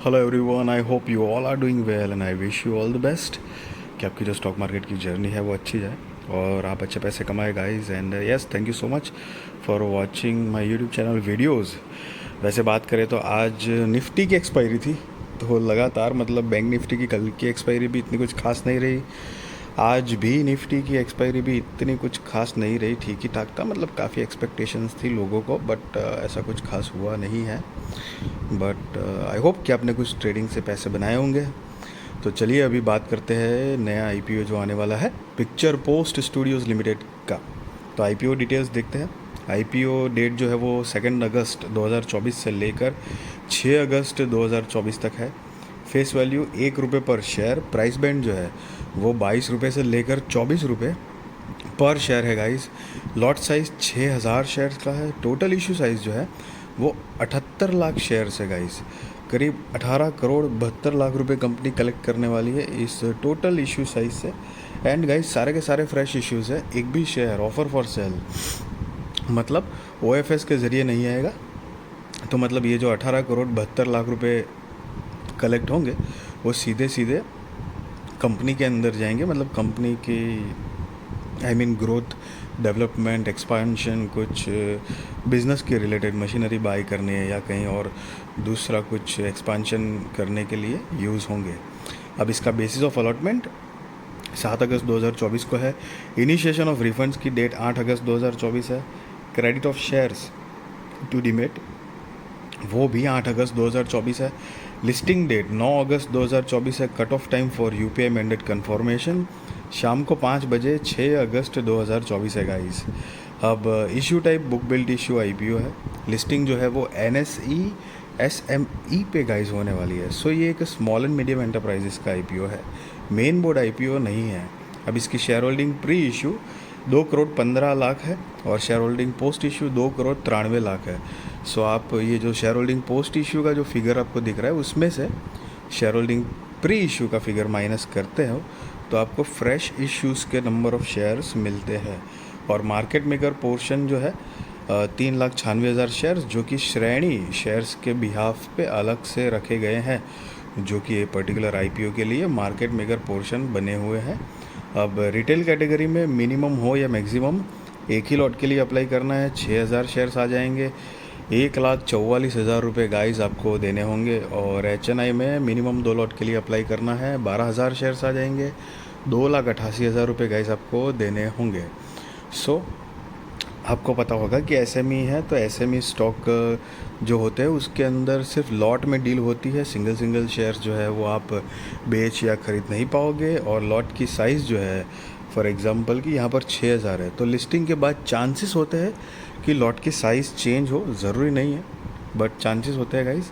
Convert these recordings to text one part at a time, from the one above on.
Hello everyone, I hope you all are doing well and I wish you all the best कि आपकी जो stock market की journey है वो अच्छी जाए और आप अच्छे पैसे कमाए guys. And yes, thank you so much for watching my YouTube channel videos. वैसे बात करें तो आज निफ्टी की एक्सपायरी थी, तो लगातार मतलब बैंक निफ्टी की कल की एक्सपायरी भी इतनी कुछ खास नहीं रही, आज भी निफ्टी की एक्सपायरी भी इतनी कुछ खास नहीं रही, ठीक ही ठाक था। मतलब काफ़ी एक्सपेक्टेशंस थी लोगों को, बट ऐसा कुछ खास हुआ नहीं है। बट आई होप कि आपने कुछ ट्रेडिंग से पैसे बनाए होंगे। तो चलिए अभी बात करते हैं नया आईपीओ जो आने वाला है पिक्चर पोस्ट स्टूडियोज़ लिमिटेड का। तो आईपीओ डिटेल्स देखते हैं। आईपीओ डेट जो है वो 2 अगस्त 2024 से लेकर 6 अगस्त 2024 तक है। फेस वैल्यू ₹1 पर शेयर। प्राइस बैंड जो है वो ₹22 से लेकर ₹24 पर शेयर है गाइस। लॉट साइज़ 6000 शेयर्स का है। टोटल इशू साइज़ जो है वो 78 लाख शेयर्स है गाइस। करीब 18 करोड़ 72 लाख रुपए कंपनी कलेक्ट करने वाली है इस टोटल इशू साइज से। एंड गाइस सारे के सारे फ्रेश इश्यूज़ है, एक भी शेयर ऑफर फॉर सेल मतलब ओएफएस के ज़रिए नहीं आएगा। तो मतलब ये जो 18 करोड़ 72 लाख रुपए कलेक्ट होंगे वो सीधे सीधे कंपनी के अंदर जाएंगे। मतलब कंपनी की ग्रोथ, डेवलपमेंट, एक्सपांशन, कुछ बिजनेस के रिलेटेड मशीनरी बाई करने या कहीं और दूसरा कुछ एक्सपांशन करने के लिए यूज़ होंगे। अब इसका बेसिस ऑफ अलॉटमेंट 7 अगस्त 2024 को है। इनिशिएशन ऑफ रिफंड्स की डेट 8 अगस्त 2024 है। Credit of shares to demat वो भी 8 अगस्त 2024 है। लिस्टिंग डेट 9 अगस्त 2024 है। Cut off time for UPI mandate confirmation शाम को 5 बजे 6 अगस्त 2024 है गाइस। अब issue type book build issue IPO है। लिस्टिंग जो है वो एनएसई एसएमई पे गाइस होने वाली है। सो ये एक स्मॉल एंड मीडियम एंटरप्राइजेस का आईपीओ है, मेन बोर्ड आईपीओ नहीं है। अब इसकी share holding pre issue 2 crore 15 lakh है और share holding post issue 2 crore 93 lakh है। सो आप ये जो शेयर होल्डिंग पोस्ट इशू का जो फिगर आपको दिख रहा है उसमें से शेयर होल्डिंग प्री इशू का फिगर माइनस करते हो तो आपको फ्रेश इश्यूज़ के नंबर ऑफ शेयर्स मिलते हैं। और मार्केट मेकर पोर्शन जो है 3,96,000 शेयर्स, जो कि श्रेणी शेयर्स के बिहाफ पे अलग से रखे गए हैं, जो कि ये पर्टिकुलर आईपीओ के लिए मार्केट मेकर पोर्शन बने हुए हैं। अब रिटेल कैटेगरी में मिनिमम हो या मैक्सिमम एक ही लॉट के लिए अप्लाई करना है। 6,000 शेयर्स आ जाएंगे, 1,44,000 रुपये गाइस आपको देने होंगे। और एचएनआई में मिनिमम 2 लॉट के लिए अप्लाई करना है, 12,000 शेयर्स आ जाएंगे, 2,88,000 रुपये गाइस आपको देने होंगे। सो आपको पता होगा कि एसएमई है, तो एसएमई स्टॉक जो होते हैं उसके अंदर सिर्फ लॉट में डील होती है। सिंगल सिंगल शेयर्स जो है वो आप बेच या ख़रीद नहीं पाओगे। और लॉट की साइज़ जो है फॉर एग्ज़ाम्पल कि यहाँ पर 6,000 है, तो लिस्टिंग के बाद चांसेस होते हैं कि लॉट की साइज़ चेंज हो, ज़रूरी नहीं है बट चांसेस होते हैं गाइस।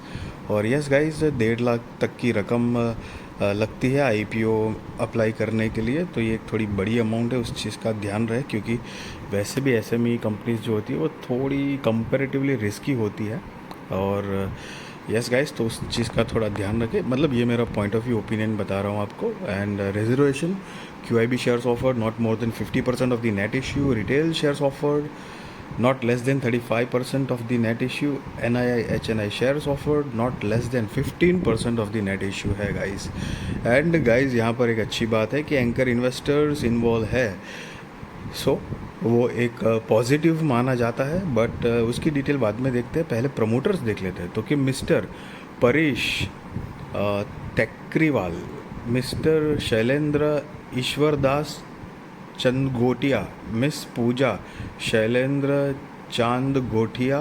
और यस गाइस 1.5 लाख तक की रकम लगती है आईपीओ अप्लाई करने के लिए, तो ये एक थोड़ी बड़ी अमाउंट है, उस चीज़ का ध्यान रहे। क्योंकि वैसे भी एसएमई कंपनीज जो होती है वो थोड़ी कंपैरेटिवली रिस्की होती है। और यस गाइस, तो उस चीज़ का थोड़ा ध्यान रखें। मतलब ये मेरा पॉइंट ऑफ व्यू ओपिनियन बता रहा हूँ आपको। And reservation QIB shares offered not more than 50% of the net issue. Retail shares offered not less than 35% of the net issue. NII HNI shares offered not less than 15% of the net issue है guys. And guys यहाँ पर एक अच्छी बात है कि anchor investors involve है, सो वो एक पॉजिटिव माना जाता है। बट उसकी डिटेल बाद में देखते हैं, पहले प्रमोटर्स देख लेते हैं। तो कि mister Paresh Tekriwal, mister Shailendra Ishwardas Chandgotia, miss Pooja Shailendra Chand Gothia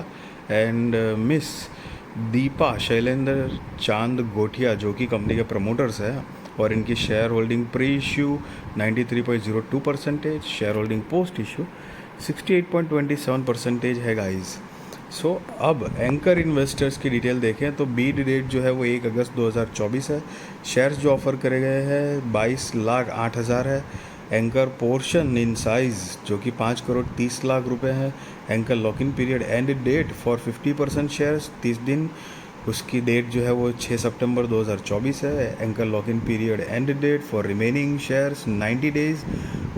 and miss Deepa Shailendra Chand गोठिया, जो कि कंपनी के प्रमोटर्स हैं। और इनकी share holding pre issue 93.02%, share holding post issue 68.27% है गाइस। सो अब एंकर इन्वेस्टर्स की डिटेल देखें तो बीड डेट जो है वो 1 अगस्त 2024 है। शेयर्स जो ऑफर करे गए हैं 22,08,000 है। एंकर पोर्शन इन साइज़ जो कि 5 करोड़ 30 लाख रुपए है। Anchor lock in period end date for 50% shares 30 दिन, उसकी डेट जो है वो 6 सितंबर 2024 है। Anchor lock in period end date for remaining shares 90 days,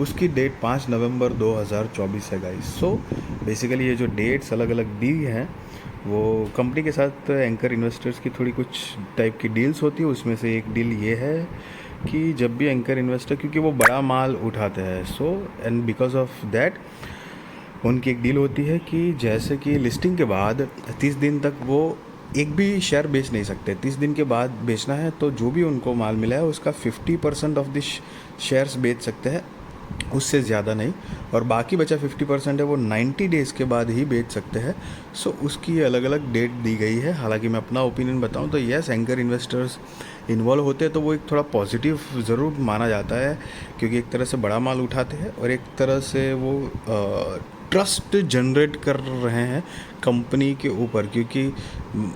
उसकी डेट 5 नवंबर 2024 है गाइस। सो बेसिकली ये जो डेट्स अलग अलग दी हैं वो कंपनी के साथ एंकर इन्वेस्टर्स की थोड़ी कुछ टाइप की डील्स होती है, उसमें से एक डील ये है कि जब भी एंकर इन्वेस्टर, क्योंकि वो बड़ा माल उठाते हैं, so and because of that उनकी एक डील होती है कि जैसे कि लिस्टिंग के बाद 30 दिन तक वो एक भी शेयर बेच नहीं सकते। 30 दिन के बाद बेचना है तो जो भी उनको माल मिला है उसका 50% ऑफ द शेयर्स बेच सकते हैं, उससे ज़्यादा नहीं। और बाकी बचा 50% है वो 90 डेज़ के बाद ही बेच सकते हैं। सो उसकी अलग अलग डेट दी गई है। हालांकि मैं अपना ओपिनियन बताऊं तो यस, एंकर इन्वेस्टर्स इन्वॉल्व होते हैं तो वो एक थोड़ा पॉजिटिव ज़रूर माना जाता है, क्योंकि एक तरह से बड़ा माल उठाते हैं और एक तरह से वो ट्रस्ट जनरेट कर रहे हैं कंपनी के ऊपर। क्योंकि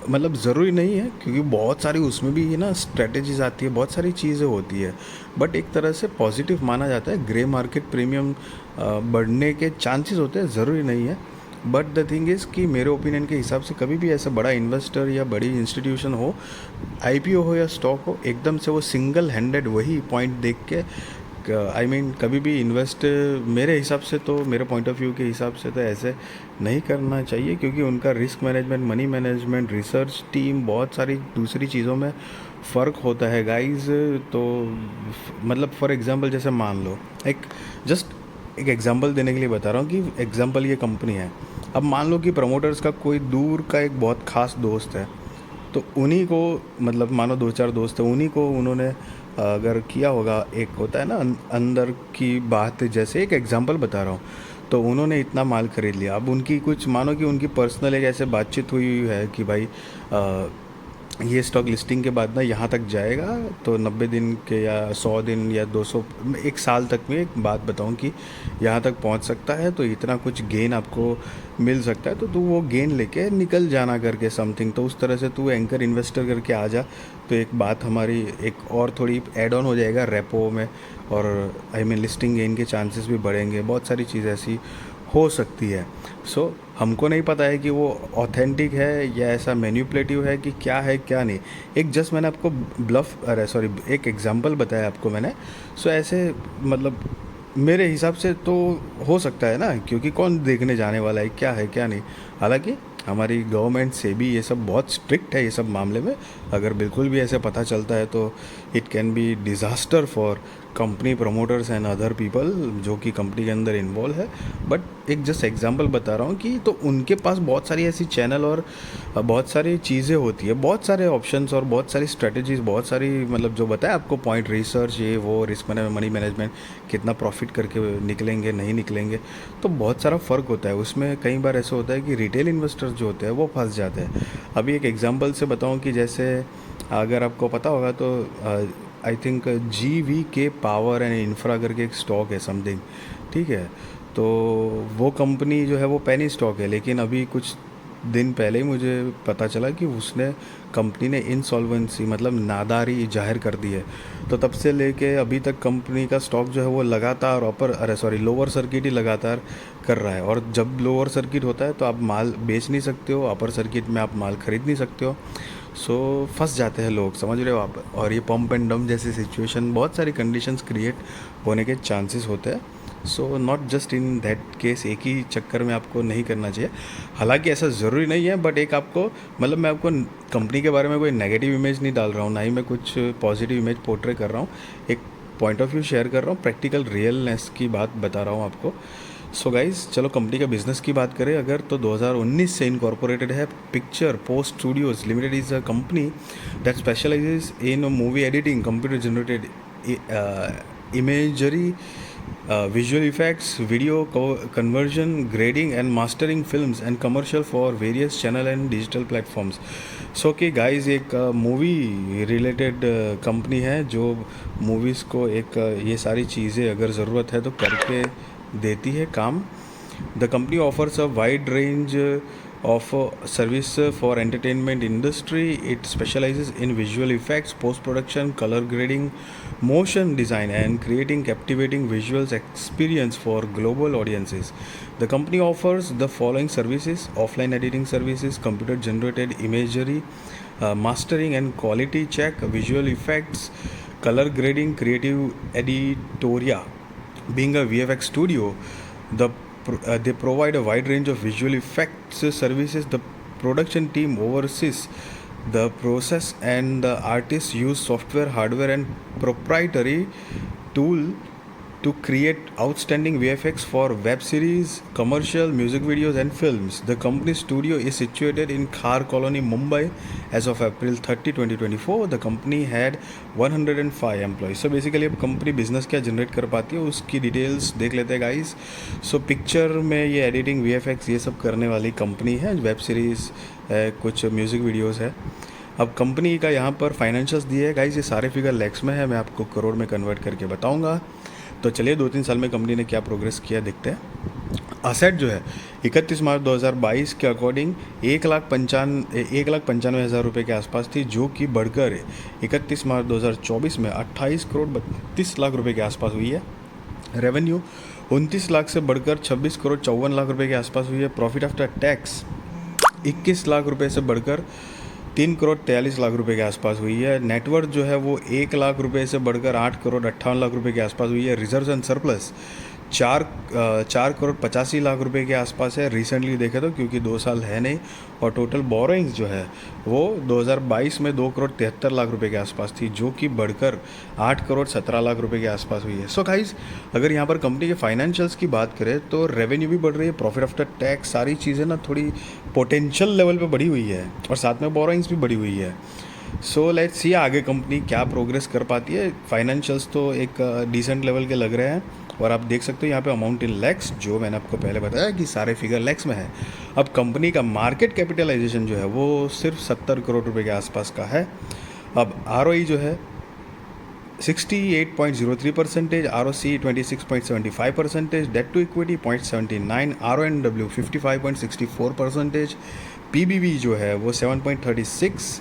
मतलब ज़रूरी नहीं है, क्योंकि बहुत सारी उसमें भी ना स्ट्रेटजीज आती है, बहुत सारी चीज़ें होती है, बट एक तरह से पॉजिटिव माना जाता है। ग्रे मार्केट प्रीमियम बढ़ने के चांसेस होते हैं, ज़रूरी नहीं है। बट द थिंग इज़ कि मेरे ओपिनियन के हिसाब से कभी भी ऐसा बड़ा इन्वेस्टर या बड़ी इंस्टीट्यूशन हो, आईपीओ हो या स्टॉक हो, एकदम से वो सिंगल हैंडेड वही पॉइंट देख के आई मीन कभी भी इन्वेस्ट, मेरे हिसाब से तो, मेरे पॉइंट ऑफ व्यू के हिसाब से तो ऐसे नहीं करना चाहिए, क्योंकि उनका risk management, money management, research team, बहुत सारी दूसरी चीज़ों में फ़र्क होता है गाइस। तो मतलब फॉर एग्जांपल जैसे मान लो, एक एग्जांपल देने के लिए बता रहा हूँ कि एग्जांपल ये कंपनी है। अब मान लो कि प्रमोटर्स का कोई दूर का एक बहुत ख़ास दोस्त है, तो उन्हीं को, मतलब मानो दो चार दोस्त हैं, उन्हीं को उन्होंने अगर किया होगा, एक होता है ना अंदर की बात, जैसे एक एग्जांपल बता रहा हूँ, तो उन्होंने इतना माल खरीद लिया। अब उनकी कुछ, मानो कि उनकी पर्सनल एक ऐसे बातचीत हुई है कि भाई ये स्टॉक लिस्टिंग के बाद ना यहाँ तक जाएगा, तो 90 दिन के या 100 दिन या 200, एक साल तक में, एक बात बताऊँ कि यहाँ तक पहुँच सकता है, तो इतना कुछ गेन आपको मिल सकता है, तो तू वो गेन लेके निकल जाना करके समथिंग। तो उस तरह से तू एंकर इन्वेस्टर करके आ जा, तो एक बात हमारी एक और थोड़ी ऐड ऑन हो जाएगा रेपो में, और आई मीन लिस्टिंग गेन के चांसेस भी बढ़ेंगे। बहुत सारी चीज़ ऐसी हो सकती है। सो हमको नहीं पता है कि वो ऑथेंटिक है या ऐसा मैन्युपुलेटिव है कि क्या है क्या नहीं। एक जस्ट मैंने आपको एक एग्जांपल बताया आपको मैंने। सो ऐसे मतलब मेरे हिसाब से तो हो सकता है ना, क्योंकि कौन देखने जाने वाला है क्या है क्या नहीं। हालांकि हमारी गवर्नमेंट से भी ये सब बहुत स्ट्रिक्ट है ये सब मामले में। अगर बिल्कुल भी ऐसे पता चलता है तो it can be disaster for company promoters and other people जो कि कंपनी के अंदर इन्वॉल्व है। बट एक जस्ट एग्जांपल बता रहा हूँ कि तो उनके पास बहुत सारी ऐसी चैनल और बहुत सारी चीज़ें होती है, बहुत सारे ऑप्शंस और बहुत सारी स्ट्रेटजीज, बहुत सारी, मतलब जो बताया आपको पॉइंट, रिसर्च, ये वो, रिस्क मैनेजमेंट, मनी मैनेजमेंट, कितना प्रॉफिट करके निकलेंगे नहीं निकलेंगे, तो बहुत सारा फ़र्क होता है उसमें। कई बार ऐसा होता है कि रिटेल इन्वेस्टर्स जो होते हैं वो फंस जाते हैं। अभी एक एग्जांपल से बताऊं कि जैसे अगर आपको पता होगा तो I think GVK power and infra करके एक स्टॉक है समथिंग, ठीक है। तो वो कंपनी जो है वो पेनी स्टॉक है, लेकिन अभी कुछ दिन पहले ही मुझे पता चला कि उसने, कंपनी ने इंसॉल्वेंसी मतलब नादारी जाहिर कर दी है। तो तब से लेके अभी तक कंपनी का स्टॉक जो है वो लगातार लोअर सर्किट ही लगातार कर रहा है। और जब लोअर सर्किट होता है तो आप माल बेच नहीं सकते हो, अपर सर्किट में आप माल खरीद नहीं सकते हो। सो फंस जाते हैं लोग, समझ रहे हो आप। और ये पंप एंड डंप जैसी सिचुएशन, बहुत सारी कंडीशंस क्रिएट होने के चांसेस होते हैं। So not just in that case, एक ही चक्कर में आपको नहीं करना चाहिए। हालांकि ऐसा ज़रूरी नहीं है, बट एक आपको, मतलब मैं आपको कंपनी के बारे में कोई नेगेटिव इमेज नहीं डाल रहा हूँ, ना ही मैं कुछ पॉजिटिव इमेज पोर्ट्रे कर रहा हूँ। एक पॉइंट ऑफ व्यू शेयर कर रहा हूँ, प्रैक्टिकल रियलनेस की बात बता रहा हूँ आपको। सो गाइज, चलो कंपनी का बिजनेस की बात करें अगर, तो 2019 से इनकॉर्पोरेटेड है। Picture post studios limited is a company that specialises in movie editing, computer generated imagery, visual effects, video conversion, grading and mastering films and commercial for various channel and digital platforms. सो कि guys एक movie related company है जो movies को एक ये सारी चीज़ें अगर ज़रूरत है तो करके देती है काम। The company offers a wide range of service for entertainment industry. It specializes in visual effects, post production, color grading, motion design and creating captivating visuals experience for global audiences. The company offers the following services: offline editing services, computer generated imagery, mastering and quality check, visual effects, color grading, creative editoria. Being a VFX studio, they provide a wide range of visual effects services. The production team oversees the process, and the artists use software, hardware, and proprietary tool to create outstanding VFX for web series, commercial, music videos, and films. The company's studio is situated in Khar Colony, Mumbai. As of April 30, 2024, the company had 105 employees. So basically अब company business क्या generate कर पाती है उसकी details देख लेते हैं guys. So picture में ये एडिटिंग, VFX ये सब करने वाली कंपनी है. वेब सीरीज़ है, कुछ म्यूज़िक वीडियोज़ है. अब कंपनी का यहाँ पर फाइनेंशियल्स दिए है गाइस. ये सारे फिगर लैक्स में है, मैं आपको करोड़ में कन्वर्ट करके बताऊँगा. तो चलिए 2-3 साल में कंपनी ने क्या प्रोग्रेस किया देखते हैं. असेट जो है 31 मार्च 2022 के अकॉर्डिंग 1,95,000 रुपये के आसपास थी, जो कि बढ़कर 31 मार्च 2024 में 28 करोड़ 32 लाख रुपये के आसपास हुई है. रेवेन्यू 29 लाख से बढ़कर 26 करोड़ 54 लाख रुपये के आसपास हुई है. प्रॉफिट आफ्टर टैक्स 21 लाख रुपये से बढ़कर 3 करोड़ 43 लाख रुपए के आसपास हुई है. नेटवर्थ जो है वो 1 लाख रुपए से बढ़कर 8 करोड़ 58 लाख रुपए के आसपास हुई है. Reserve and surplus 4 crore 85 lakh रुपए के आसपास है रिसेंटली देखे तो, क्योंकि 2 साल है नहीं. और टोटल बोरोइंग्स जो है वो 2022 में 2 करोड़ 73 लाख रुपए के आसपास थी, जो कि बढ़कर 8 करोड़ 17 लाख रुपए के आसपास हुई है. सो गाइस, अगर यहाँ पर कंपनी के फाइनेंशियल्स की बात करें तो रेवेन्यू भी बढ़ रही है, प्रॉफिट आफ्टर टैक्स, सारी चीज़ें ना थोड़ी पोटेंशियल लेवल पे बढ़ी हुई है, और साथ में बोरोइंग्स भी बढ़ी हुई है. सो लेट्स सी आगे कंपनी क्या प्रोग्रेस कर पाती है. फाइनेंशियल्स तो एक डिसेंट लेवल के लग रहे हैं, और आप देख सकते हो यहाँ पे अमाउंट इन लैक्स, जो मैंने आपको पहले बताया कि सारे फिगर लैक्स में है. अब कंपनी का मार्केट कैपिटलाइजेशन जो है वो सिर्फ 70 करोड़ रुपए के आसपास का है. अब ROE जो है 68.03%, ROC 26.75%, debt to equity 0.79, RONW 55.64%, PBV जो है वो 7.36,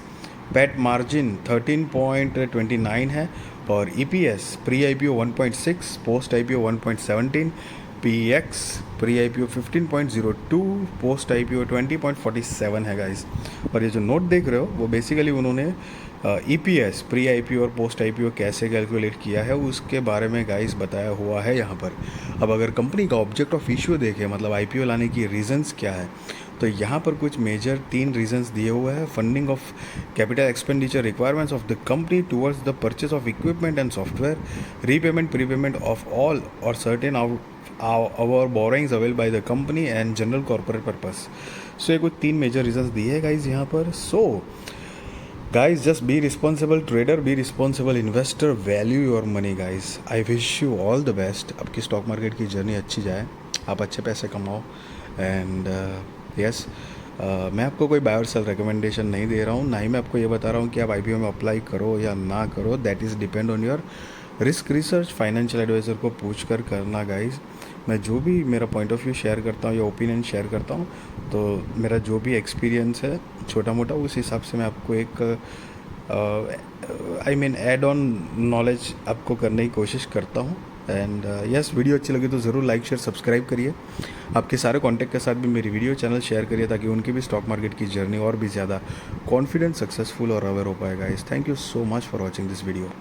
पैट मार्जिन 13.29 है, और EPS pre IPO 1.6, post IPO 1.17, PX pre IPO 15.02, post IPO 20.47 है गाइस. और ये जो नोट देख रहे हो वो बेसिकली उन्होंने EPS प्री IPO और पोस्ट IPO कैसे कैलकुलेट किया है उसके बारे में गाइस बताया हुआ है यहाँ पर. अब अगर कंपनी का ऑब्जेक्ट ऑफ इश्यू देखें, मतलब IPO लाने की रीजंस क्या है, तो यहाँ पर कुछ मेजर 3 रीजंस दिए हुए हैं. Funding of capital expenditure requirements of the company towards the purchase of equipment and software, repayment prepayment of all और certain our borrowings available by the company and general corporate purpose. So ये कुछ 3 major reasons दिए हैं guys यहाँ पर. So guys, just be responsible trader, be responsible investor, value your money guys. I wish you all the best. आपकी stock market की journey अच्छी जाए, आप अच्छे पैसे कमाओ. एंड यस, मैं आपको कोई बाय और सेल रिकमेंडेशन नहीं दे रहा हूँ, ना ही मैं आपको ये बता रहा हूँ कि आप IPO में अप्लाई करो या ना करो. That is depend on your risk research. Financial advisor को पूछ कर करना गाइज. मैं जो भी मेरा पॉइंट ऑफ व्यू शेयर करता हूँ या ओपिनियन शेयर करता हूँ, तो मेरा जो भी एक्सपीरियंस है छोटा मोटा, उस हिसाब से मैं आपको एक ऐड ऑन नॉलेज आपको करने की कोशिश करता हूँ. एंड यस, वीडियो अच्छी लगी तो ज़रूर लाइक शेयर सब्सक्राइब करिए. आपके सारे कॉन्टैक्ट के साथ भी मेरी वीडियो चैनल शेयर करिए, ताकि उनकी भी स्टॉक मार्केट की जर्नी और भी ज़्यादा कॉन्फिडेंट, सक्सेसफुल और अवेयर हो पाएगा. Thank you so much for watching this video.